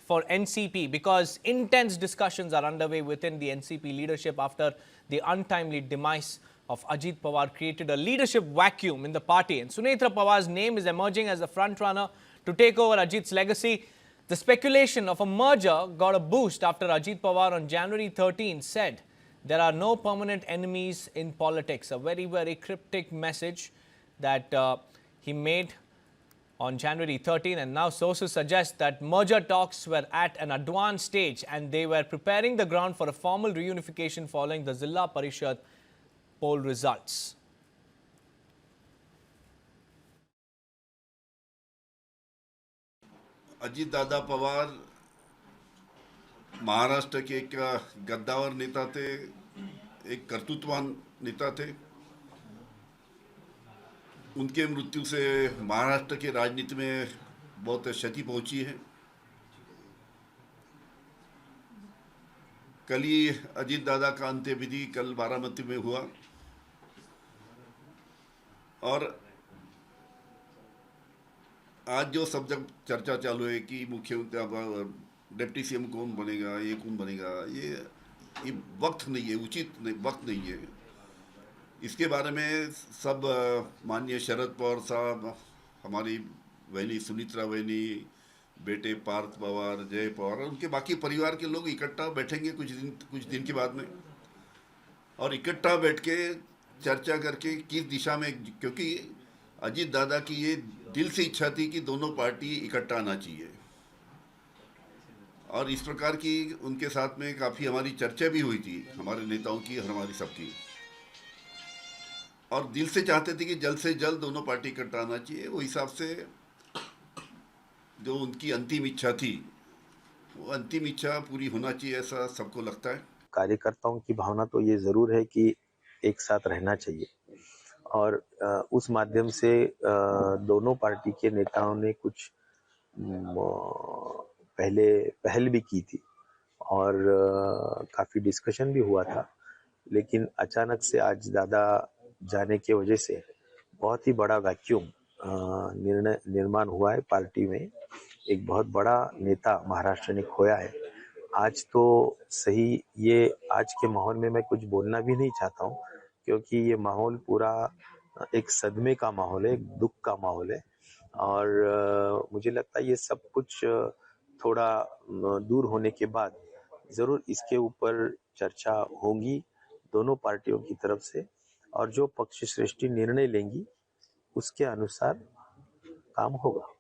for NCP because intense discussions are underway within the NCP leadership after the untimely demise of Ajit Pawar created a leadership vacuum in the party. And Sunetra Pawar's name is emerging as the front-runner to take over Ajit's legacy. The speculation of a merger got a boost after Ajit Pawar on January 13 said there are no permanent enemies in politics. A very, very cryptic message that he made on January 13, and now sources suggest that merger talks were at an advanced stage and they were preparing the ground for a formal reunification following the Zilla Parishad poll results. Ajit Dada Pawar Maharashtra के एक गद्दावर नेता थे, एक कर्तृत्ववान नेता थे। उनके मृत्यु से महाराष्ट्र के राजनीति में बहुत क्षति पहुंची है। कल ही अजीत दादा का अंत्यविधि कल बारामती में हुआ और आज जो सब जब चर्चा चालू है कि मुख्यमंत्री डिप्टी सीएम कौन बनेगा, ये कौन बनेगा, ये वक्त नहीं है, उचित नहीं, वक्त नहीं है। इसके बारे में सब माननीय शरद पवार साहब, हमारी बहनी सुनीत्रा बहनी, बेटे पार्थ पवार, जय पवार, उनके बाकी परिवार के लोग इकट्ठा बैठेंगे कुछ दिन के बाद में और इकट्ठा बैठ के चर्चा करके किस दिशा में, क्योंकि अजीत दादा की ये दिल से इच्छा थी कि दोनों पार्टी इकट्ठा आना चाहिए और इस प्रकार की उनके साथ में काफ़ी हमारी चर्चा भी हुई थी, हमारे नेताओं की और हमारी सबकी, और दिल से चाहते थे कि जल्द से जल्द दोनों पार्टी इकट्ठा आना चाहिए। वो हिसाब से जो उनकी अंतिम इच्छा थी, वो अंतिम इच्छा पूरी होना चाहिए, ऐसा सबको लगता है। कार्यकर्ताओं की भावना तो ये ज़रूर है कि एक साथ रहना चाहिए और उस माध्यम से दोनों पार्टी के नेताओं ने कुछ पहल भी की थी और काफ़ी डिस्कशन भी हुआ था, लेकिन अचानक से आज दादा जाने की वजह से बहुत ही बड़ा वैक्यूम निर्माण हुआ है पार्टी में। एक बहुत बड़ा नेता महाराष्ट्र ने खोया है। आज तो सही, ये आज के माहौल में मैं कुछ बोलना भी नहीं चाहता हूँ क्योंकि ये माहौल पूरा एक सदमे का माहौल है, एक दुख का माहौल है और मुझे लगता है ये सब कुछ थोड़ा दूर होने के बाद ज़रूर इसके ऊपर चर्चा होगी दोनों पार्टियों की तरफ से और जो पक्ष श्रेष्ठी निर्णय लेंगी उसके अनुसार काम होगा।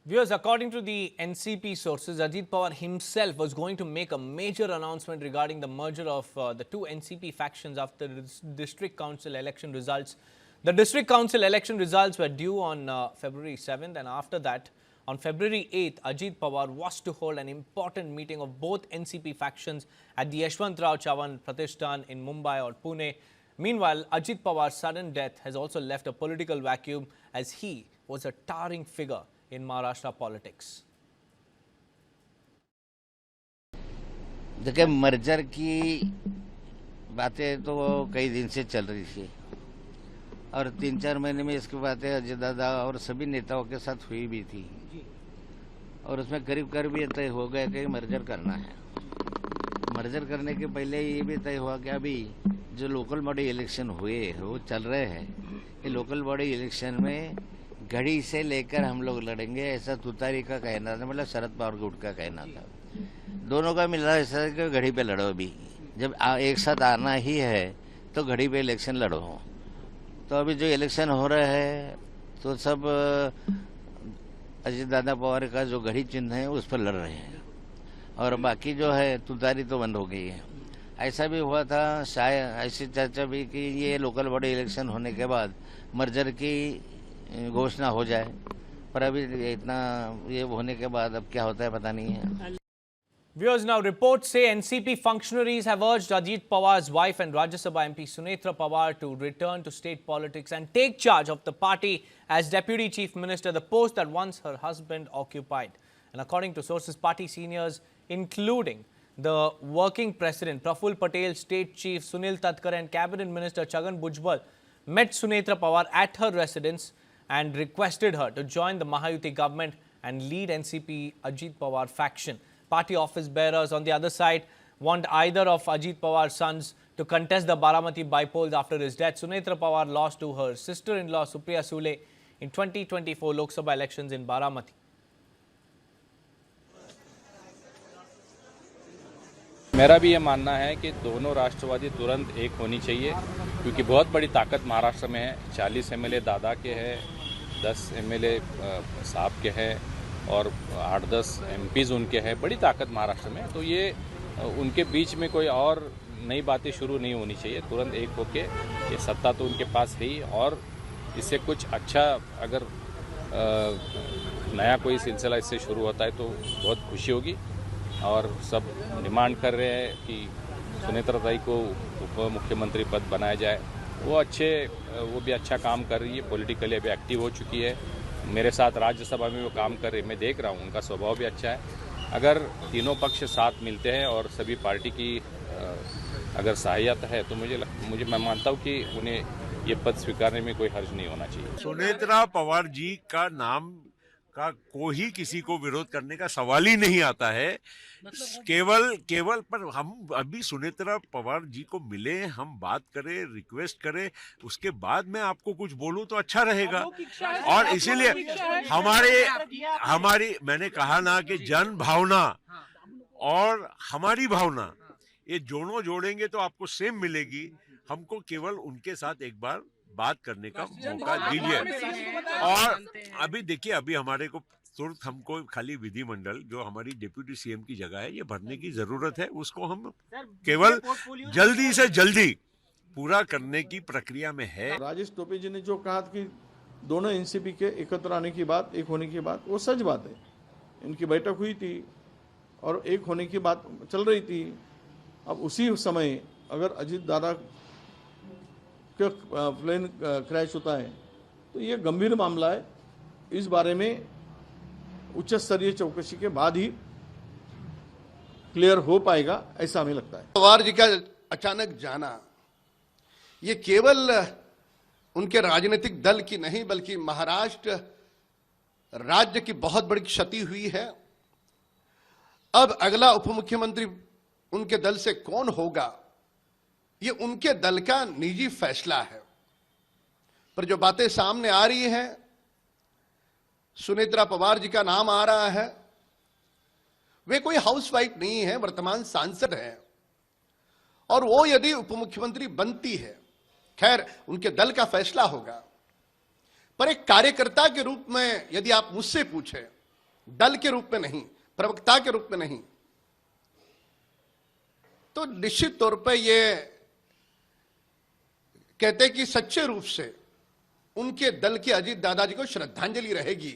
Viewers, according to the NCP sources, Ajit Pawar himself was going to make a major announcement regarding the merger of the two NCP factions after the district council election results. The district council election results were due on February 7th, and after that, on February 8th, Ajit Pawar was to hold an important meeting of both NCP factions at the Yashwantrao Chavan Pratishthan in Mumbai or Pune. Meanwhile, Ajit Pawar's sudden death has also left a political vacuum as he was a towering figure in Maharashtra politics. देखिए, merger की बातें तो कई दिन से चल रही थी और 3-4 महीने में इसकी बातें अजय दादा और सभी नेताओं के साथ हुई भी थी और उसमें करीब ये तय हो गया कि मर्जर करना है। मर्जर करने के पहले ये भी तय हुआ कि अभी जो लोकल बॉडी इलेक्शन हुए वो चल रहे हैं, ये लोकल बॉडी इलेक्शन में घड़ी से लेकर हम लोग लड़ेंगे, ऐसा तुतारी का कहना था, मतलब शरद पवार गुट का कहना था। दोनों का मिल रहा है ऐसा कि घड़ी पे लड़ो, अभी जब एक साथ आना ही है तो घड़ी पे इलेक्शन लड़ो। तो अभी जो इलेक्शन हो रहा है तो सब अजीत दादा पवार का जो घड़ी चिन्ह है उस पर लड़ रहे हैं और बाकी जो है तुतारी तो बंद हो गई है। ऐसा भी हुआ था, शायद ऐसी चर्चा भी कि ये लोकल बॉडी इलेक्शन होने के बाद मर्जर की घोषणा हो जाए, पर अभी इतना ये होने के बाद अब क्या होता है पता नहीं है। Viewers, now reports say NCP functionaries have urged Ajit Pawar's wife and Rajya Sabha MP Sunetra Pawar to return to state politics and take charge of the party as Deputy Chief Minister, the post that once her husband occupied. And according to sources, party seniors, including the working president Praful Patel, State Chief Sunil Tatkar and Cabinet Minister Chhagan Bhujbal met Sunetra Pawar at her residence and requested her to join the Mahayuti government and lead NCP Ajit Pawar faction. Party office bearers on the other side want either of Ajit Pawar's sons to contest the Baramati by-polls after his death. Sunetra Pawar lost to her sister-in-law Supriya Sule in 2024 Lok Sabha elections in Baramati. मेरा भी ये मानना है कि दोनों राष्ट्रवादी तुरंत एक होनी चाहिए, क्योंकि बहुत बड़ी ताकत महाराष्ट्र में है। 40 एमएलए दादा के हैं, 10 एमएलए साहब के हैं और 8-10 एमपीज़ उनके हैं। बड़ी ताकत महाराष्ट्र में, तो ये उनके बीच में कोई और नई बातें शुरू नहीं होनी चाहिए। तुरंत एक होके, ये सत्ता तो उनके पास है ही, और इससे कुछ अच्छा अगर नया कोई सिलसिला इससे शुरू होता है तो बहुत खुशी होगी। और सब डिमांड कर रहे हैं कि सुनेत्रा ताई को उप मुख्यमंत्री पद बनाया जाए। वो भी अच्छा काम कर रही है, पॉलिटिकली अभी एक्टिव हो चुकी है। मेरे साथ राज्यसभा में वो काम कर रही है, मैं देख रहा हूँ, उनका स्वभाव भी अच्छा है। अगर तीनों पक्ष साथ मिलते हैं और सभी पार्टी की अगर सहायता है तो मैं मानता हूँ कि उन्हें ये पद स्वीकारने में कोई हर्ज नहीं होना चाहिए। सुनेत्रा पवार जी का नाम का कोई किसी को विरोध करने का सवाल ही नहीं आता है। केवल पर हम अभी सुनेत्रा पवार जी को मिले, हम बात करें, रिक्वेस्ट करें, उसके बाद मैं आपको कुछ बोलूं तो अच्छा रहेगा। और इसीलिए हमारी मैंने कहा ना कि जन भावना और हमारी भावना, ये दोनों जोड़ेंगे तो आपको सेम मिलेगी। हमको केवल उनके साथ एक बार बात करने का मौका दीजिए। और अभी देखिए, अभी हमारे को तुरंत हमको खाली विधिमंडल जो हमारी डिप्यूटी सीएम की जगह है ये भरने की जरूरत है। उसको हम केवल जल्दी से जल्दी पूरा करने की प्रक्रिया में है। राजेश टोपे जी ने जो कहा कि दोनों एनसीपी के एकत्र आने की बात, एक होने की बात, वो सच बात है। इनकी बैठक हुई थी और एक होने की बात चल रही थी। अब उसी समय अगर अजीत दादा का प्लेन क्रैश होता है तो ये गंभीर मामला है। इस बारे में उच्च स्तरीय चौकसी के बाद ही क्लियर हो पाएगा, ऐसा हमें लगता है। पवार जी का अचानक जाना ये केवल उनके राजनीतिक दल की नहीं बल्कि महाराष्ट्र राज्य की बहुत बड़ी क्षति हुई है। अब अगला उप मुख्यमंत्री उनके दल से कौन होगा ये उनके दल का निजी फैसला है। पर जो बातें सामने आ रही हैं, सुनेत्रा पवार जी का नाम आ रहा है। वे कोई हाउसवाइफ नहीं है, वर्तमान सांसद है, और वो यदि उप मुख्यमंत्री बनती है, खैर उनके दल का फैसला होगा, पर एक कार्यकर्ता के रूप में यदि आप मुझसे पूछे, दल के रूप में नहीं, प्रवक्ता के रूप में नहीं, तो निश्चित तौर पर ये कहते कि सच्चे रूप से उनके दल के अजीत दादाजी को श्रद्धांजलि रहेगी।